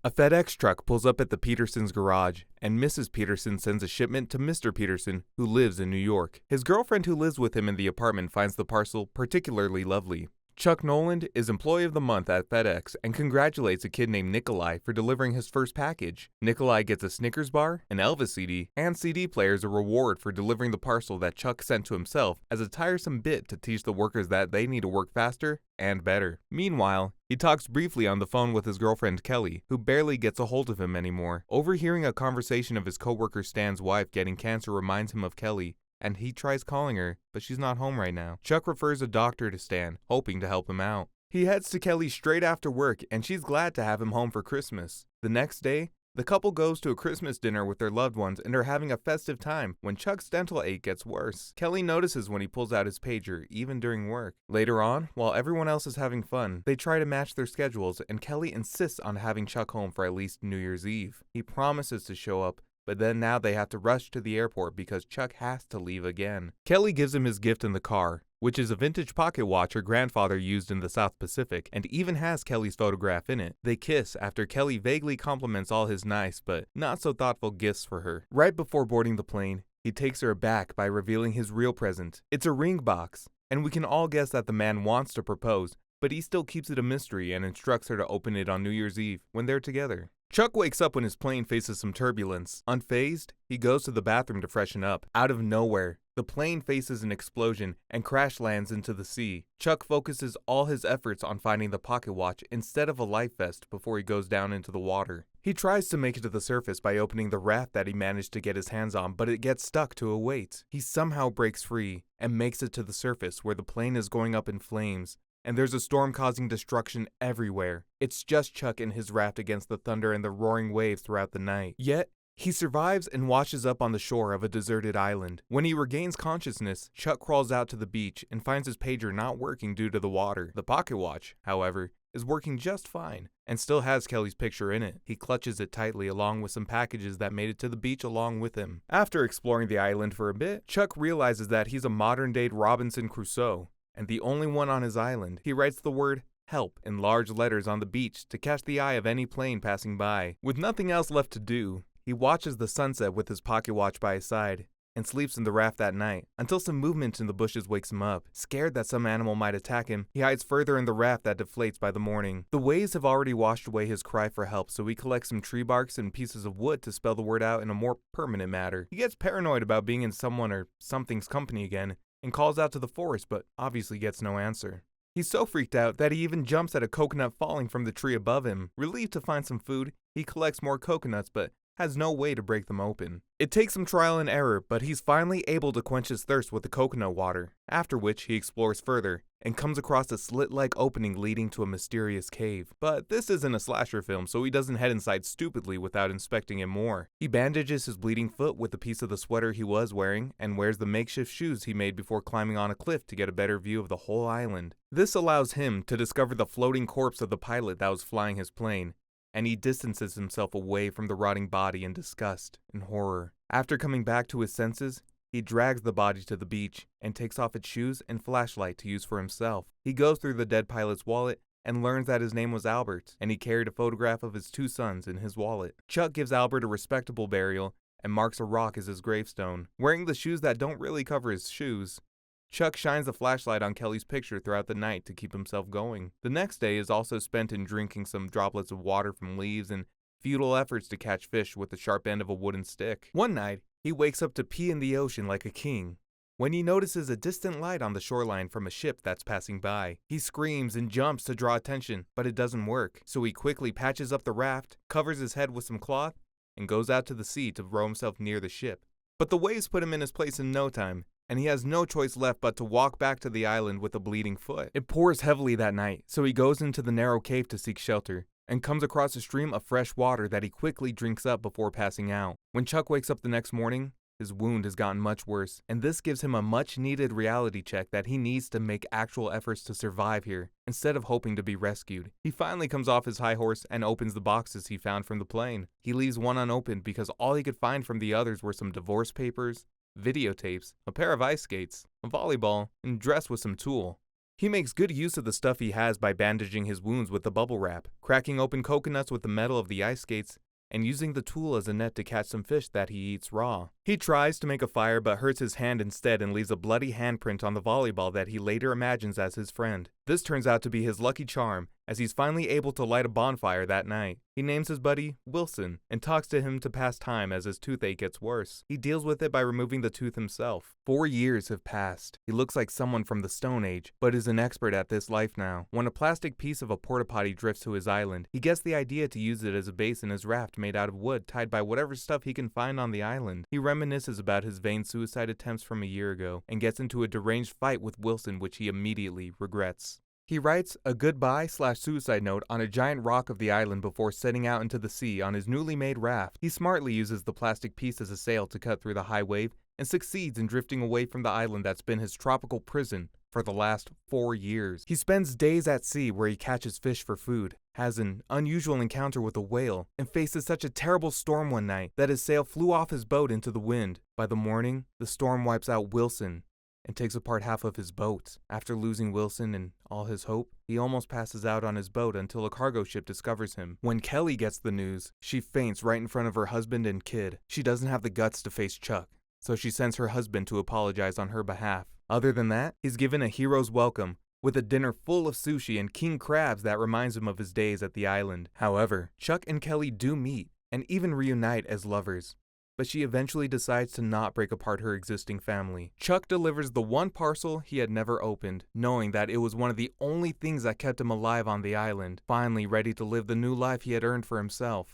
A FedEx truck pulls up at the Petersons' garage, and Mrs. Peterson sends a shipment to Mr. Peterson, who lives in New York. His girlfriend who lives with him in the apartment finds the parcel particularly lovely. Chuck Noland is Employee of the Month at FedEx and congratulates a kid named Nikolai for delivering his first package. Nikolai gets a Snickers bar, an Elvis CD, and CD player as a reward for delivering the parcel that Chuck sent to himself as a tiresome bit to teach the workers that they need to work faster and better. Meanwhile, he talks briefly on the phone with his girlfriend Kelly, who barely gets a hold of him anymore. Overhearing a conversation of his coworker Stan's wife getting cancer reminds him of Kelly, and he tries calling her, but she's not home right now. Chuck refers a doctor to Stan, hoping to help him out. He heads to Kelly straight after work, and she's glad to have him home for Christmas. The next day, the couple goes to a Christmas dinner with their loved ones and are having a festive time when Chuck's dental ache gets worse. Kelly notices when he pulls out his pager, even during work. Later on, while everyone else is having fun, they try to match their schedules, and Kelly insists on having Chuck home for at least New Year's Eve. He promises to show up, but then now they have to rush to the airport because Chuck has to leave again. Kelly gives him his gift in the car, which is a vintage pocket watch her grandfather used in the South Pacific, and even has Kelly's photograph in it. They kiss after Kelly vaguely compliments all his nice but not so thoughtful gifts for her. Right before boarding the plane, he takes her aback by revealing his real present. It's a ring box, and we can all guess that the man wants to propose, but he still keeps it a mystery and instructs her to open it on New Year's Eve when they're together. Chuck wakes up when his plane faces some turbulence. Unfazed, he goes to the bathroom to freshen up. Out of nowhere, the plane faces an explosion and crash lands into the sea. Chuck focuses all his efforts on finding the pocket watch instead of a life vest before he goes down into the water. He tries to make it to the surface by opening the raft that he managed to get his hands on, but it gets stuck to a weight. He somehow breaks free and makes it to the surface where the plane is going up in flames, and there's a storm causing destruction everywhere. It's just Chuck and his raft against the thunder and the roaring waves throughout the night. Yet, he survives and washes up on the shore of a deserted island. When he regains consciousness, Chuck crawls out to the beach and finds his pager not working due to the water. The pocket watch, however, is working just fine and still has Kelly's picture in it. He clutches it tightly along with some packages that made it to the beach along with him. After exploring the island for a bit, Chuck realizes that he's a modern-day Robinson Crusoe, and the only one on his island. He writes the word "help" in large letters on the beach to catch the eye of any plane passing by. With nothing else left to do, he watches the sunset with his pocket watch by his side and sleeps in the raft that night until some movement in the bushes wakes him up. Scared that some animal might attack him, he hides further in the raft that deflates by the morning. The waves have already washed away his cry for help, so he collects some tree barks and pieces of wood to spell the word out in a more permanent manner. He gets paranoid about being in someone or something's company again and calls out to the forest, but obviously gets no answer. He's so freaked out that he even jumps at a coconut falling from the tree above him. Relieved to find some food, he collects more coconuts but has no way to break them open. It takes some trial and error, but he's finally able to quench his thirst with the coconut water, after which he explores further and comes across a slit-like opening leading to a mysterious cave. But this isn't a slasher film, so he doesn't head inside stupidly without inspecting it more. He bandages his bleeding foot with a piece of the sweater he was wearing and wears the makeshift shoes he made before climbing on a cliff to get a better view of the whole island. This allows him to discover the floating corpse of the pilot that was flying his plane, and he distances himself away from the rotting body in disgust and horror. After coming back to his senses, he drags the body to the beach and takes off its shoes and flashlight to use for himself. He goes through the dead pilot's wallet and learns that his name was Albert, and he carried a photograph of his 2 sons in his wallet. Chuck gives Albert a respectable burial and marks a rock as his gravestone. Wearing the shoes that don't really cover his shoes, Chuck shines a flashlight on Kelly's picture throughout the night to keep himself going. The next day is also spent in drinking some droplets of water from leaves and futile efforts to catch fish with the sharp end of a wooden stick. One night, he wakes up to pee in the ocean like a king, when he notices a distant light on the shoreline from a ship that's passing by. He screams and jumps to draw attention, but it doesn't work, so he quickly patches up the raft, covers his head with some cloth, and goes out to the sea to row himself near the ship. But the waves put him in his place in no time, and he has no choice left but to walk back to the island with a bleeding foot. It pours heavily that night, so he goes into the narrow cave to seek shelter, and comes across a stream of fresh water that he quickly drinks up before passing out. When Chuck wakes up the next morning, his wound has gotten much worse, and this gives him a much-needed reality check that he needs to make actual efforts to survive here, instead of hoping to be rescued. He finally comes off his high horse and opens the boxes he found from the plane. He leaves one unopened because all he could find from the others were some divorce papers, videotapes, a pair of ice skates, a volleyball, and dress with some tulle. He makes good use of the stuff he has by bandaging his wounds with the bubble wrap, cracking open coconuts with the metal of the ice skates, and using the tool as a net to catch some fish that he eats raw. He tries to make a fire but hurts his hand instead and leaves a bloody handprint on the volleyball that he later imagines as his friend. This turns out to be his lucky charm, as he's finally able to light a bonfire that night. He names his buddy Wilson and talks to him to pass time as his toothache gets worse. He deals with it by removing the tooth himself. 4 years have passed. He looks like someone from the Stone Age, but is an expert at this life now. When a plastic piece of a porta potty drifts to his island, he gets the idea to use it as a base in his raft made out of wood tied by whatever stuff he can find on the island. He reminisces about his vain suicide attempts from a year ago and gets into a deranged fight with Wilson, which he immediately regrets. He writes a goodbye/suicide note on a giant rock of the island before setting out into the sea on his newly made raft. He smartly uses the plastic piece as a sail to cut through the high wave and succeeds in drifting away from the island that's been his tropical prison for the last 4 years. He spends days at sea where he catches fish for food, has an unusual encounter with a whale, and faces such a terrible storm one night that his sail flew off his boat into the wind. By the morning, the storm wipes out Wilson and takes apart half of his boat. After losing Wilson and all his hope, he almost passes out on his boat until a cargo ship discovers him. When Kelly gets the news, she faints right in front of her husband and kid. She doesn't have the guts to face Chuck, so she sends her husband to apologize on her behalf. Other than that, he's given a hero's welcome, with a dinner full of sushi and king crabs that reminds him of his days at the island. However, Chuck and Kelly do meet, and even reunite as lovers. But she eventually decides to not break apart her existing family. Chuck delivers the one parcel he had never opened, knowing that it was one of the only things that kept him alive on the island, finally ready to live the new life he had earned for himself.